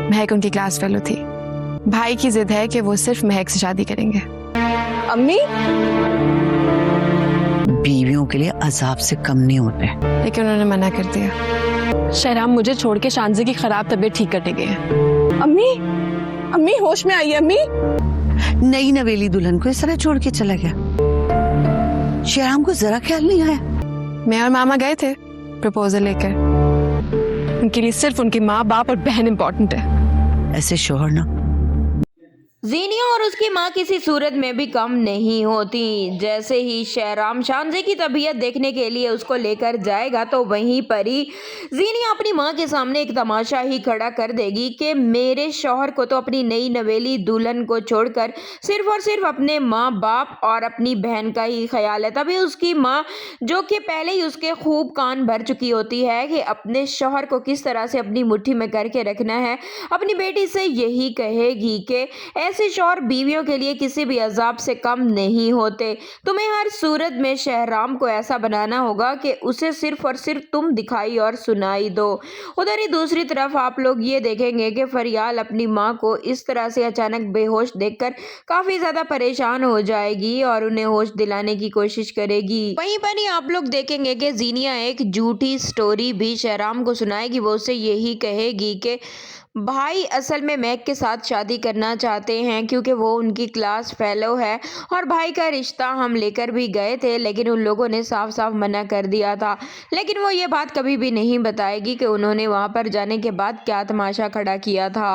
महक उनकी class fellow थी। भाई की जिद है कि वो सिर्फ महक से शादी करेंगे। अम्मी, बीवियों के लिए अजाब से कम नहीं होते। लेकिन उन्होंने मना कर दिया। शहराम मुझे छोड़ के शानज़े की खराब तबीयत ठीक करने गए हैं। अम्मी, अम्मी होश में आइए अम्मी। नई नवेली दुल्हन को इस तरह छोड़ के चला गया। शहराम को जरा ख्याल नहीं आया। मैं और मामा गए थे प्रपोजल लेकर। उनके लिए सिर्फ उनकी माँ, बाप और बहन इम्पोर्टेंट है। ऐसे शोहर ना ज़ीनिया और उसकी माँ किसी सूरत में भी कम नहीं होती। जैसे ही शहराम शानज़े की तबीयत देखने के लिए उसको लेकर जाएगा तो वहीं पर ही ज़ीनिया अपनी माँ के सामने एक तमाशा ही खड़ा कर देगी कि मेरे शौहर को तो अपनी नई नवेली दुल्हन को छोड़कर सिर्फ और सिर्फ अपने माँ बाप और अपनी बहन का ही ख्याल है। तभी उसकी माँ, जो कि पहले ही उसके खूब कान भर चुकी होती है कि अपने शौहर को किस तरह से अपनी मुट्ठी में करके रखना है, अपनी बेटी से यही कहेगी कि ऐसे शौहर बीवियों के लिए किसी भी अजाब से कम नहीं होते। तुम्हें हर सूरत में शहराम को ऐसा बनाना होगा कि उसे सिर्फ और सिर्फ तुम दिखाई और सुनाई दो। उधर ही दूसरी तरफ आप लोग ये देखेंगे कि फरियाल अपनी माँ को इस तरह से अचानक बेहोश देखकर काफी ज्यादा परेशान हो जाएगी और उन्हें होश दिलाने की कोशिश करेगी। वहीं पर ही आप लोग देखेंगे कि ज़ीनिया एक झूठी स्टोरी भी शहराम को सुनाएगी। वो उससे यही कहेगी कि भाई असल में महक के साथ शादी करना चाहते हैं क्योंकि वो उनकी क्लास फेलो है और भाई का रिश्ता हम लेकर भी गए थे लेकिन उन लोगों ने साफ साफ मना कर दिया था। लेकिन वो ये बात कभी भी नहीं बताएगी कि उन्होंने वहाँ पर जाने के बाद क्या तमाशा खड़ा किया था।